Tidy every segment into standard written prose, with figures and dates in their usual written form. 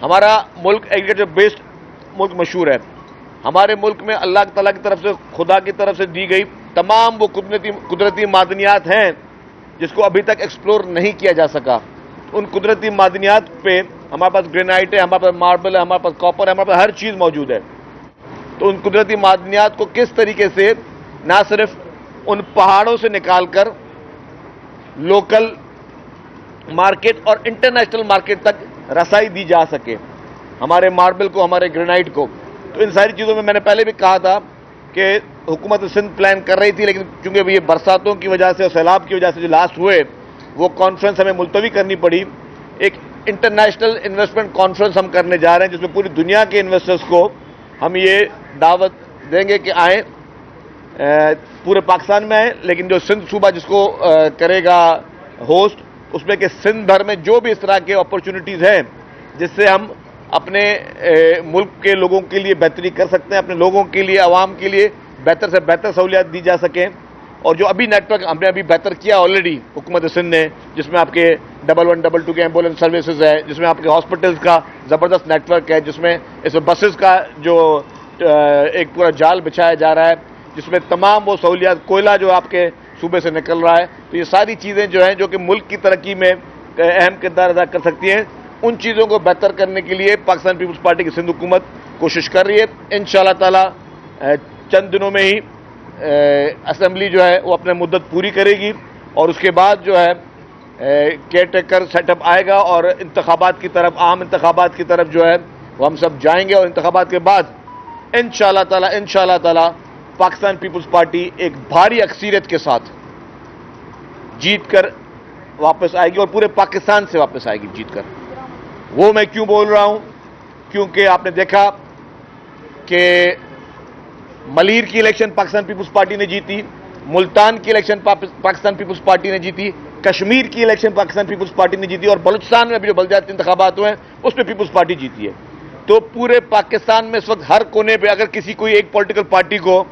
ہمارا ملک agriculture based ملک مشہور ہے. ہمارے ملک میں اللہ تعالیٰ کی طرف سے، خدا کی طرف سے دی گئی تمام وہ قدرتی معدنیات ہیں جس کو ابھی تک ایکسپلور نہیں کیا جا سکا. ان قدرتی معدنیات پہ ہمارے پاس گرینائٹ ہے، ہمارے پاس ماربل ہے، ہمارے پاس کاپر ہے، ہمارے پاس ہر چیز موجود ہے. تو ان قدرتی معدنیات کو کس طریقے سے نہ صرف ان پہاڑوں سے نکال کر لوکل مارکیٹ اور انٹرنیشنل مارکیٹ تک رسائی دی جا سکے، ہمارے ماربل کو، ہمارے گرینائٹ کو. تو ان ساری چیزوں میں نے پہلے بھی کہا تھا کہ حکومت سندھ پلان کر رہی تھی، لیکن چونکہ یہ برساتوں کی وجہ سے اور سیلاب کی وجہ سے جو لاسٹ ہوئے وہ کانفرنس ہمیں ملتوی کرنی پڑی. ایک انٹرنیشنل انویسٹمنٹ کانفرنس ہم کرنے جا رہے ہیں جس میں پوری دنیا کے انویسٹرز کو ہم یہ دعوت دیں گے کہ آئیں، پورے پاکستان میں آئیں، لیکن جو سندھ صوبہ جس کو کرے گا ہوسٹ، اس میں کہ سندھ بھر میں جو بھی اس طرح کے اپرچونٹیز ہیں جس سے ہم اپنے ملک کے لوگوں کے لیے بہتری کر سکتے ہیں، اپنے لوگوں کے لیے، عوام کے لیے بہتر سے بہتر سہولیات دی جا سکیں. اور جو ابھی نیٹ ورک ہم نے ابھی بہتر کیا آلریڈی حکومت سندھ نے، جس میں آپ کے 1122 کے ایمبولینس سروسز ہے، جس میں آپ کے ہاسپٹلز کا زبردست نیٹ ورک ہے، جس میں اس میں بسز کا جو ایک پورا جال بچھایا جا رہا ہے، جس میں تمام وہ سہولیات، کوئلہ جو آپ کے صوبے سے نکل رہا ہے. تو یہ ساری چیزیں جو ہیں جو کہ ملک کی ترقی میں اہم کردار ادا کر سکتی ہیں، ان چیزوں کو بہتر کرنے کے لیے پاکستان پیپلز پارٹی کی سندھ حکومت کوشش کر رہی ہے. انشاءاللہ تعالی چند دنوں میں ہی اسمبلی جو ہے وہ اپنے مدت پوری کرے گی اور اس کے بعد جو ہے کیئر ٹیکر سیٹ اپ آئے گا اور انتخابات کی طرف، عام انتخابات کی طرف جو ہے وہ ہم سب جائیں گے. اور انتخابات کے بعد انشاءاللہ تعالی پاکستان پیپلز پارٹی ایک بھاری اکثریت کے ساتھ جیت کر واپس آئے گی اور پورے پاکستان سے واپس آئے گی جیت کر. وہ میں کیوں بول رہا ہوں؟ کیونکہ آپ نے دیکھا کہ ملیر کی الیکشن پاکستان پیپلز پارٹی نے جیتی، ملتان کی الیکشن پاکستان پیپلز پارٹی نے جیتی، کشمیر کی الیکشن پاکستان پیپلز پارٹی نے جیتی، اور بلوچستان میں بھی جو بلدیاتی انتخابات ہوئے ہیں اس میں پیپلز پارٹی جیتی ہے. تو پورے پاکستان میں اس وقت ہر کونے پہ اگر کسی کوئی ایک پولیٹیکل پارٹی کو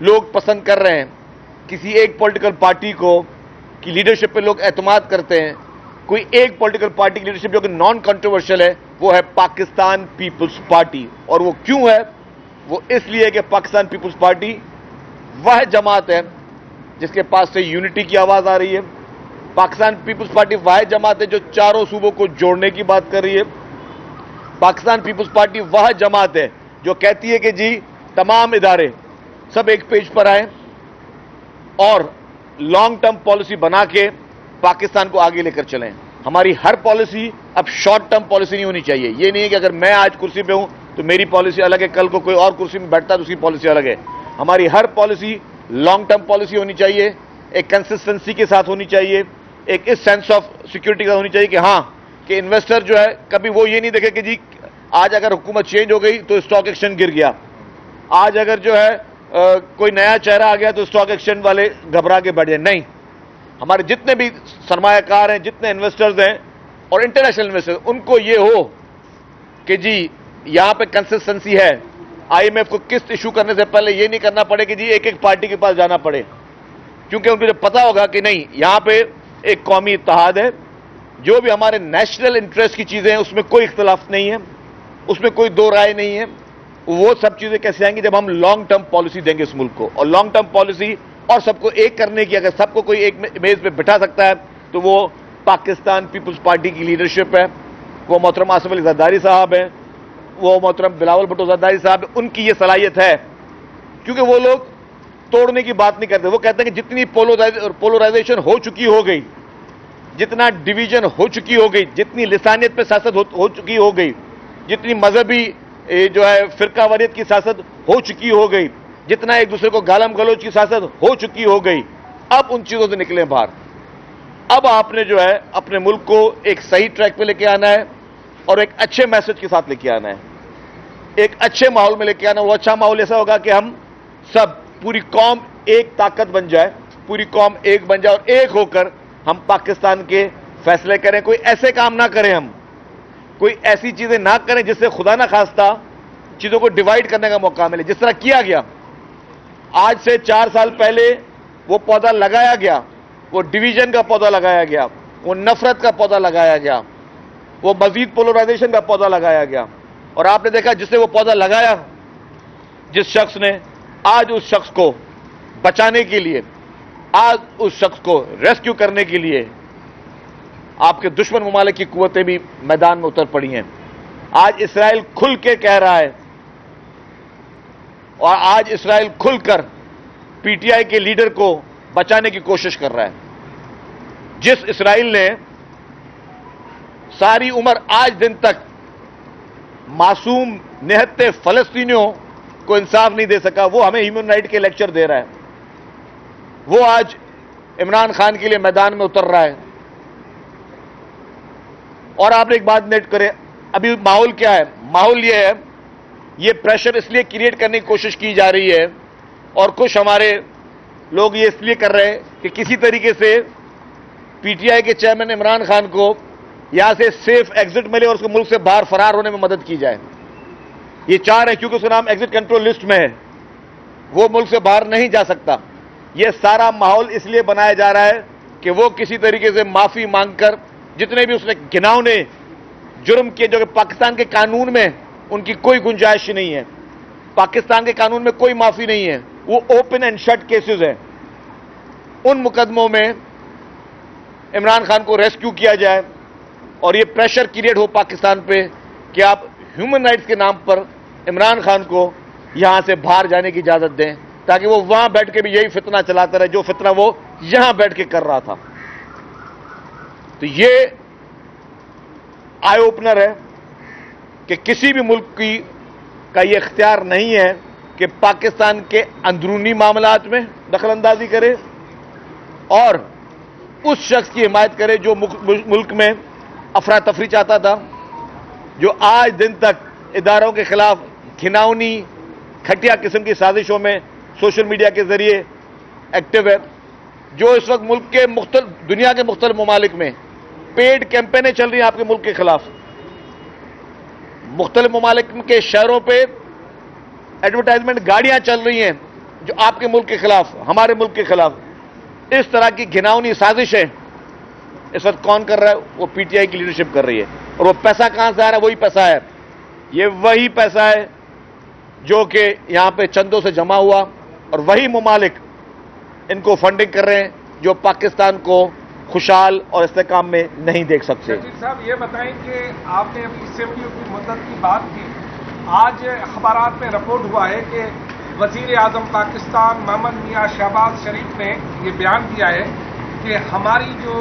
لوگ پسند کر رہے ہیں، کسی ایک پولیٹیکل پارٹی کو کی لیڈرشپ پہ لوگ اعتماد کرتے ہیں، کوئی ایک پولیٹیکل پارٹی کی لیڈرشپ جو کہ نان کنٹروورشل ہے، وہ ہے پاکستان پیپلز پارٹی. اور وہ کیوں ہے؟ وہ اس لیے کہ پاکستان پیپلز پارٹی وہ جماعت ہے جس کے پاس سے یونٹی کی آواز آ رہی ہے. پاکستان پیپلز پارٹی وہ جماعت ہے جو چاروں صوبوں کو جوڑنے کی بات کر رہی ہے. پاکستان پیپلز پارٹی وہ جماعت ہے جو کہتی ہے کہ جی تمام ادارے سب ایک پیج پر آئیں اور لانگ ٹرم پالیسی بنا کے پاکستان کو آگے لے کر چلیں. ہماری ہر پالیسی اب شارٹ ٹرم پالیسی نہیں ہونی چاہیے. یہ نہیں ہے کہ اگر میں آج کرسی پہ ہوں تو میری پالیسی الگ ہے، کل کو کوئی اور کرسی میں بیٹھتا ہے تو اس کی پالیسی الگ ہے. ہماری ہر پالیسی لانگ ٹرم پالیسی ہونی چاہیے، ایک کنسسٹنسی کے ساتھ ہونی چاہیے، ایک اس سینس آف سیکورٹی کے ساتھ ہونی چاہیے کہ ہاں کہ انویسٹر جو ہے کبھی وہ یہ نہیں دیکھے کہ جی آج اگر حکومت چینج ہو گئی تو اسٹاک ایکسچینج گر گیا، آج اگر جو ہے کوئی نیا چہرہ آ گیا تو اسٹاک ایکسچینج والے گھبرا کے بیٹھ جائیں. نہیں، ہمارے جتنے بھی سرمایہ کار ہیں، جتنے انویسٹرز ہیں اور انٹرنیشنل انویسٹرز، ان کو یہ ہو کہ جی یہاں پہ کنسسٹنسی ہے. آئی ایم ایف کو قسط ایشو کرنے سے پہلے یہ نہیں کرنا پڑے کہ جی ایک ایک پارٹی کے پاس جانا پڑے، کیونکہ ان کو جب پتا ہوگا کہ نہیں یہاں پہ ایک قومی اتحاد ہے، جو بھی ہمارے نیشنل انٹرسٹ کی چیزیں ہیں اس میں کوئی اختلاف نہیں ہے، اس میں کوئی دو رائے نہیں ہے. وہ سب چیزیں کیسے آئیں گی جب ہم لانگ ٹرم پالیسی دیں گے اس ملک کو. اور لانگ ٹرم پالیسی اور سب کو ایک کرنے کی، اگر سب کو کوئی ایک میز پہ بٹھا سکتا ہے تو وہ پاکستان پیپلز پارٹی کی لیڈرشپ ہے. وہ محترم آصف علی زرداری صاحب ہیں، وہ محترم بلاول بھٹو زرداری صاحب ہیں. ان کی یہ صلاحیت ہے کیونکہ وہ لوگ توڑنے کی بات نہیں کرتے. وہ کہتے ہیں کہ جتنی پولرائزیشن ہو چکی ہو گئی، جتنا ڈویژن ہو چکی ہو گئی، جتنی لسانیت پہ سیاست ہو چکی ہو گئی، جتنی مذہبی جو ہے فرقہ واریت کی سیاست ہو چکی ہو گئی، جتنا ایک دوسرے کو گالم گلوچ کی سیاست ہو چکی ہو گئی، اب ان چیزوں سے نکلیں باہر. اب آپ نے جو ہے اپنے ملک کو ایک صحیح ٹریک پہ لے کے آنا ہے اور ایک اچھے میسج کے ساتھ لے کے آنا ہے، ایک اچھے ماحول میں لے کے آنا ہے. وہ اچھا ماحول ایسا ہوگا کہ ہم سب پوری قوم ایک طاقت بن جائے، پوری قوم ایک بن جائے اور ایک ہو کر ہم پاکستان کے فیصلے کریں. کوئی ایسے کام نہ کریں، ہم کوئی ایسی چیزیں نہ کریں جس سے خدا نہ خواستہ چیزوں کو ڈیوائیڈ کرنے کا موقع ملے. جس طرح کیا گیا آج سے 4 سال پہلے، وہ پودا لگایا گیا، وہ ڈویژن کا پودا لگایا گیا، وہ نفرت کا پودا لگایا گیا. وہ مزید پولرائزیشن کا پودا لگایا گیا. اور آپ نے دیکھا جس نے وہ پودا لگایا، جس شخص نے، آج اس شخص کو بچانے کے لیے، آج اس شخص کو ریسکیو کرنے کے لیے آپ کے دشمن ممالک کی قوتیں بھی میدان میں اتر پڑی ہیں. آج اسرائیل کھل کے کہہ رہا ہے، اور آج اسرائیل کھل کر پی ٹی آئی کے لیڈر کو بچانے کی کوشش کر رہا ہے. جس اسرائیل نے ساری عمر آج دن تک معصوم نہتے فلسطینیوں کو انصاف نہیں دے سکا، وہ ہمیں ہیومن رائٹ کے لیکچر دے رہا ہے. وہ آج عمران خان کے لیے میدان میں اتر رہا ہے. اور آپ نے ایک بات نوٹ کرے، ابھی ماحول کیا ہے؟ ماحول یہ ہے، یہ پریشر اس لیے کریٹ کرنے کی کوشش کی جا رہی ہے، اور کچھ ہمارے لوگ یہ اس لیے کر رہے ہیں کہ کسی طریقے سے پی ٹی آئی کے چیئرمین عمران خان کو یہاں سے سیف ایگزٹ ملے اور اس کو ملک سے باہر فرار ہونے میں مدد کی جائے. یہ چار ہے، کیونکہ اس کا نام ایگزٹ کنٹرول لسٹ میں ہے، وہ ملک سے باہر نہیں جا سکتا. یہ سارا ماحول اس لیے بنایا جا رہا ہے کہ وہ کسی طریقے سے معافی مانگ کر جتنے بھی اس نے گھناؤنے جرم کیے، جو کہ پاکستان کے قانون میں ان کی کوئی گنجائش نہیں ہے، پاکستان کے قانون میں کوئی معافی نہیں ہے، وہ اوپن اینڈ شٹ کیسز ہیں. ان مقدموں میں عمران خان کو ریسکیو کیا جائے اور یہ پریشر کریٹ ہو پاکستان پہ کہ آپ ہیومن رائٹس کے نام پر عمران خان کو یہاں سے باہر جانے کی اجازت دیں، تاکہ وہ وہاں بیٹھ کے بھی یہی فتنہ چلاتا رہے جو فتنہ وہ یہاں بیٹھ کے کر رہا تھا. تو یہ آئی اوپنر ہے کہ کسی بھی ملک کا یہ اختیار نہیں ہے کہ پاکستان کے اندرونی معاملات میں دخل اندازی کرے اور اس شخص کی حمایت کرے جو ملک میں افراتفری چاہتا تھا، جو آج دن تک اداروں کے خلاف گھناؤنی کھٹیا قسم کی سازشوں میں سوشل میڈیا کے ذریعے ایکٹیو ہے، جو اس وقت ملک کے دنیا کے مختلف ممالک میں پیڈ کیمپینیں چل رہی ہیں آپ کے ملک کے خلاف. مختلف ممالک کے شہروں پہ ایڈورٹائزمنٹ گاڑیاں چل رہی ہیں جو آپ کے ملک کے خلاف، ہمارے ملک کے خلاف. اس طرح کی گھناؤنی سازشیں اس وقت کون کر رہا ہے؟ وہ پی ٹی آئی کی لیڈرشپ کر رہی ہے. اور وہ پیسہ کہاں سے آ رہا ہے؟ وہی پیسہ ہے، یہ وہی پیسہ ہے جو کہ یہاں پہ چندوں سے جمع ہوا، اور وہی ممالک ان کو فنڈنگ کر رہے ہیں جو پاکستان کو خوشحال اور استحکام میں نہیں دیکھ سکتے. جی صاحب، یہ بتائیں کہ آپ نے ابھی اسمبلیوں کی مدت کی بات کی، آج اخبارات میں رپورٹ ہوا ہے کہ وزیر اعظم پاکستان محمد میاں شہباز شریف نے یہ بیان دیا ہے کہ ہماری جو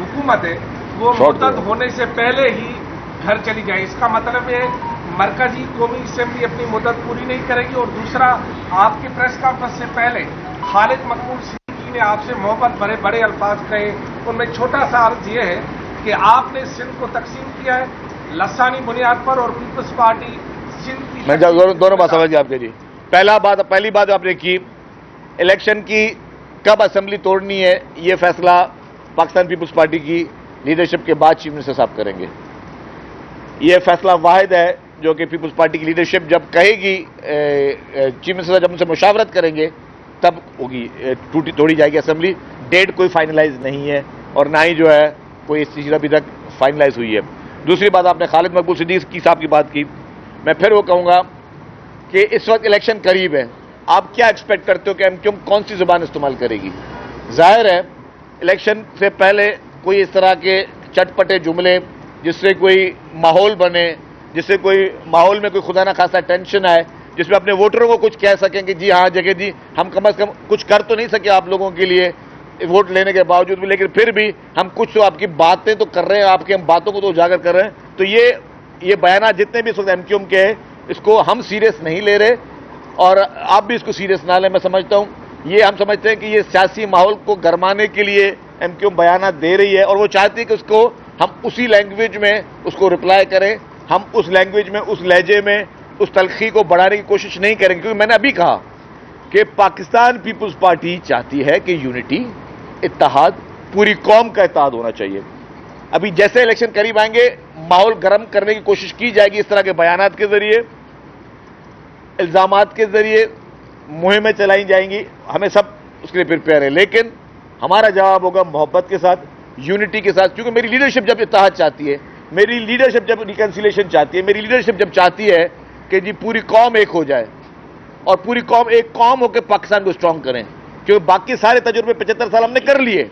حکومت ہے وہ مدت ہونے سے پہلے ہی گھر چلی جائے. اس کا مطلب ہے مرکزی قومی اسمبلی اپنی مدت پوری نہیں کرے گی. اور دوسرا، آپ کی پریس کانفرنس سے پہلے خالد مقبول صدیقی نے آپ سے محبت بھرے بڑے الفاظ کہے. ان میں چھوٹا سا عرض یہ ہے کہ آپ نے سندھ کو تقسیم کیا ہے لسانی بنیاد پر، اور پیپلز پارٹی سندھ کی میں دونوں بات سمجھ گیا آپ کے. جی پہلی بات آپ نے کی، الیکشن کی کب اسمبلی توڑنی ہے یہ فیصلہ پاکستان پیپلز پارٹی کی لیڈرشپ کے بعد چیف منسٹر صاحب کریں گے. یہ فیصلہ واحد ہے جو کہ پیپلز پارٹی کی لیڈرشپ جب کہے گی، چیف منسٹر جب ان سے مشاورت کریں گے تب ہوگی، توڑی جائے گی اسمبلی. ڈیٹ کوئی فائنلائز نہیں ہے اور نہ ہی جو ہے کوئی اس چیز ابھی تک فائنلائز ہوئی ہے. دوسری بات، آپ نے خالد مقبول صدیقی صاحب کی بات کی. میں پھر وہ کہوں گا کہ اس وقت الیکشن قریب ہے، آپ کیا ایکسپیکٹ کرتے ہو کہ ایم کون سی زبان استعمال کرے گی؟ ظاہر ہے الیکشن سے پہلے کوئی اس طرح کے چٹ پٹے جملے جس سے کوئی ماحول بنے، جس سے کوئی ماحول میں کوئی خدا نہ خاصا ٹینشن آئے، جس میں اپنے ووٹروں کو کچھ کہہ سکیں کہ جی ہاں جگہ جی ہم کم از کم کچھ کر تو نہیں سکے آپ لوگوں کے لیے ووٹ لینے کے باوجود بھی، لیکن پھر بھی ہم کچھ تو آپ کی باتیں تو کر رہے ہیں، آپ کی ہم باتوں کو تو اجاگر کر رہے ہیں. تو یہ بیانات جتنے بھی اس وقت ایم کیو ایم کے ہیں اس کو ہم سیریس نہیں لے رہے، اور آپ بھی اس کو سیریس نہ لیں. میں سمجھتا ہوں یہ ہم سمجھتے ہیں کہ یہ سیاسی ماحول کو گرمانے کے لیے ایم کیو ایم بیانات دے رہی ہے، اور وہ چاہتی ہے کہ اس کو ہم اسی لینگویج میں اس کو رپلائی کریں، ہم اس لینگویج میں، اس لہجے میں اس تلخی کو بڑھانے کی کوشش نہیں کریں گے. کیونکہ میں نے ابھی کہا کہ پاکستان پیپلز پارٹی چاہتی ہے کہ یونٹی، اتحاد، پوری قوم کا اتحاد ہونا چاہیے. ابھی جیسے الیکشن قریب آئیں گے ماحول گرم کرنے کی کوشش کی جائے گی، اس طرح کے بیانات کے ذریعے، الزامات کے ذریعے مہمیں چلائی جائیں گی. ہمیں سب اس کے لیے پریپیئر ہے، لیکن ہمارا جواب ہوگا محبت کے ساتھ، یونٹی کے ساتھ. کیونکہ میری لیڈرشپ جب اتحاد چاہتی ہے، میری لیڈرشپ جب ریکنسیلیشن چاہتی ہے, میری لیڈرشپ جب چاہتی ہے کہ جی پوری قوم ایک ہو جائے اور پوری قوم ایک قوم ہو کے پاکستان کو اسٹرانگ کریں, کیونکہ باقی سارے تجربے 75 سال ہم نے کر لیے,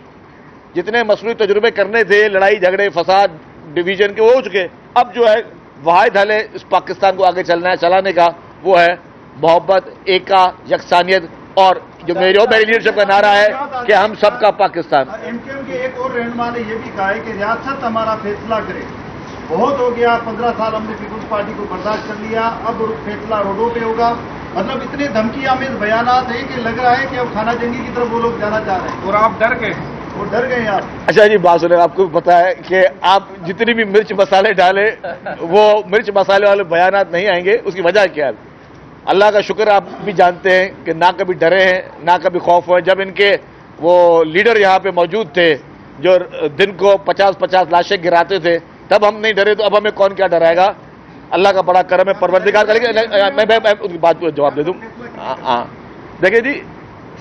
جتنے مصنوعی تجربے کرنے تھے, لڑائی جھگڑے فساد ڈویژن کے, وہ ہو چکے. اب جو ہے واحد حل ہے اس پاکستان کو آگے چلانے کا, وہ ہے محبت, ایکا, یکسانیت, اور جو میری لیڈرشپ کا نعرہ ہے کہ ہم سب کا پاکستان. ایم کیو ایم کے ایک اور رہنما نے یہ بھی کہا ہے کہ ریاست ہمارا فیصلہ کرے, بہت ہو گیا, 15 سال ہم نے پیپلز پارٹی کو برداشت کر لیا, اب فیصلہ روڈوں پہ ہوگا. مطلب اتنے دھمکی آمیز بیانات ہیں کہ لگ رہا ہے کہ اب خانہ جنگی کی طرف وہ لوگ جانا چاہ رہے ہیں. اور آپ ڈر گئے, وہ ڈر گئے آپ. اچھا جی بات سنیں, آپ کو پتا ہے کہ آپ جتنی بھی مرچ مسالے ڈالے وہ مرچ مسالے والے بیانات نہیں آئیں گے. اس کی وجہ کیا ہے؟ اللہ کا شکر آپ بھی جانتے ہیں کہ نہ کبھی ڈرے ہیں نہ کبھی خوف ہوئے. جب ان کے وہ لیڈر یہاں پہ موجود تھے جو دن کو 50-50 لاشیں گراتے تھے, تب ہم نہیں ڈرے, تو اب ہمیں کون کیا ڈرائے گا؟ اللہ کا بڑا کرم ہے, پروردگار کا. لیکن میں ان کی بات کو جواب دے دوں. ہاں دیکھیں جی,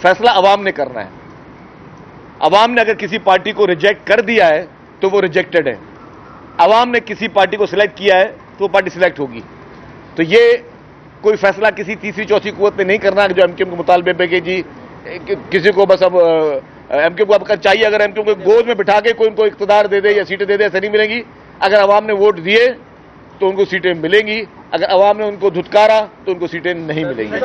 فیصلہ عوام نے کرنا ہے. عوام نے اگر کسی پارٹی کو ریجیکٹ کر دیا ہے تو وہ ریجیکٹڈ ہے. عوام نے کسی پارٹی کو سلیکٹ کیا ہے تو وہ پارٹی سلیکٹ ہوگی. تو یہ کوئی فیصلہ کسی تیسری چوتھی قوت نے نہیں کرنا جو ایم کیو ایم کے مطالبے پہ کہ جی کسی کو بس اب ایم کیو ایم کو چاہیے اگر ایم کیو ایم کو گود میں بٹھا کے کوئی ان کو اقتدار دے دے یا سیٹیں دے دے, ایسا نہیں ملیں گی. اگر عوام نے ووٹ دیے تو ان کو سیٹیں ملیں گی, اگر عوام نے ان کو دھتکارا تو ان کو سیٹیں نہیں ملیں گی.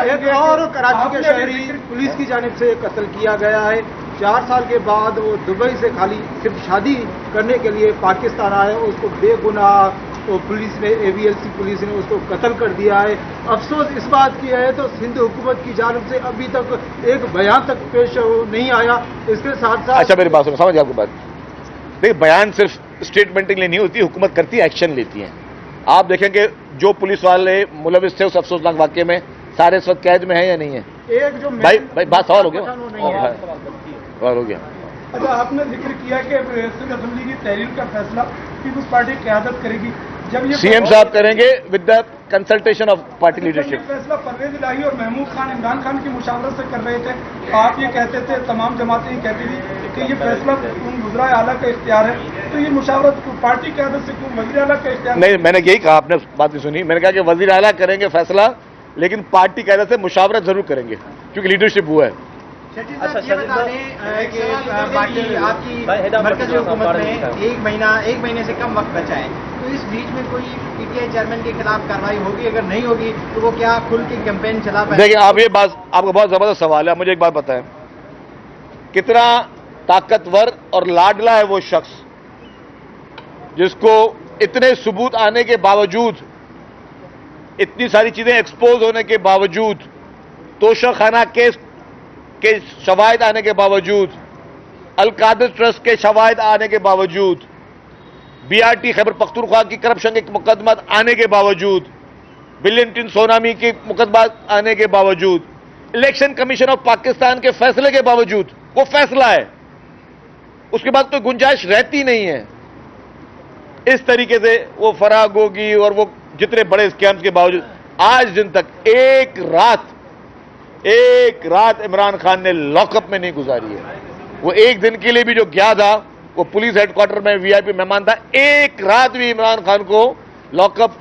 ایک اور کراچی کے شہری پولیس کی جانب سے قتل کیا گیا ہے. 4 سال کے بعد وہ دبئی سے خالی صرف شادی کرنے کے لیے پاکستان آئے, اس کو بے گناہ پولیس نے AVLC پولیس نے اس کو قتل کر دیا ہے. افسوس اس بات کی ہے تو سندھ حکومت کی جانب سے ابھی تک ایک بیان تک پیش نہیں آیا. اس کے ساتھ ساتھ اچھا میری بات سنو, سمجھ آپ کی بات. دیکھیں بیان صرف اسٹیٹمنٹ کے لیے نہیں ہوتی, حکومت کرتی ہے, ایکشن لیتی ہے. آپ دیکھیں کہ جو پولیس والے ملوث تھے اس افسوسناک واقعے میں سارے اس وقت قید میں ہیں یا نہیں ہیں؟ ایک جو بھائی بات سوال ہو گیا, سوال ہو گیا. اچھا, آپ نے ذکر کیا کہ سندھ اسمبلی کی تحریر کا فیصلہ پیپلز پارٹی قیادت کرے گی. جب یہ CM صاحب کریں گے with the consultation of party leadership. فیصلہ پرویز الہی اور محمود خان عمران خان کی مشاورت سے کر رہے تھے. آپ یہ کہتے تھے, تمام جماعتیں یہ کہتی تھی کہ یہ فیصلہ وزراء اعلیٰ کا اختیار ہے, تو یہ مشاورت پارٹی قیادت سے کیوں وزیر اعلیٰ کا اختیار؟ نہیں, میں نے یہی کہا, آپ نے بات نہیں سنی. میں نے کہا کہ وزیر اعلیٰ کریں گے فیصلہ, لیکن پارٹی قیادت سے مشاورت ضرور کریں گے کیونکہ لیڈرشپ وہ ہے. یہ بتا دیں کہ باقی آپ کی مرکزی حکومت میں ایک مہینے سے کم وقت بچا ہے, تو اس بیچ میں کوئی PTI چیئرمین کے خلاف کارروائی ہوگی؟ اگر نہیں ہوگی تو وہ کیا کھل کے کیمپین چلا پائے؟ دیکھیں آپ, یہ بات آپ کا بہت زبردست سوال ہے. مجھے ایک بات بتائیں, کتنا طاقتور اور لاڈلا ہے وہ شخص جس کو اتنے ثبوت آنے کے باوجود, اتنی ساری چیزیں ایکسپوز ہونے کے باوجود, توشہ خانہ کیس کے شواہد آنے کے باوجود, القادر ٹرسٹ کے شواہد آنے کے باوجود, BRT خیبر پختونخوا کی کرپشن کے مقدمات آنے کے باوجود, بلین سونامی کے مقدمات آنے کے باوجود, الیکشن کمیشن آف پاکستان کے فیصلے کے باوجود, وہ فیصلہ ہے, اس کے بعد کوئی گنجائش رہتی نہیں ہے. اس طریقے سے وہ فرا گوگی اور وہ جتنے بڑے اسکیمز کے باوجود آج دن تک ایک رات عمران خان نے لاک اپ میں نہیں گزاری ہے. وہ ایک دن کے لیے بھی جو گیا تھا وہ پولیس ہیڈ کوارٹر میں VIP مہمان تھا, ایک رات بھی عمران خان کو لاک اپ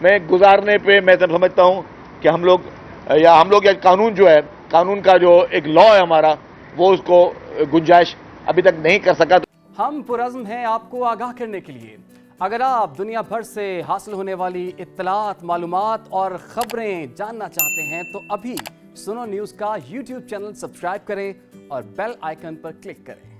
میں گزارنے پہ میں سمجھتا ہوں کہ ہم لوگ یا قانون جو ہے, قانون کا جو ایک لا ہے ہمارا, وہ اس کو گنجائش ابھی تک نہیں کر سکا. ہم پرعزم ہیں آپ کو آگاہ کرنے کے لیے. اگر آپ دنیا بھر سے حاصل ہونے والی اطلاعات, معلومات اور خبریں جاننا چاہتے ہیں تو ابھی سنو نیوز کا YouTube چینل سبسکرائب کریں اور بیل آئیکن پر کلک کریں.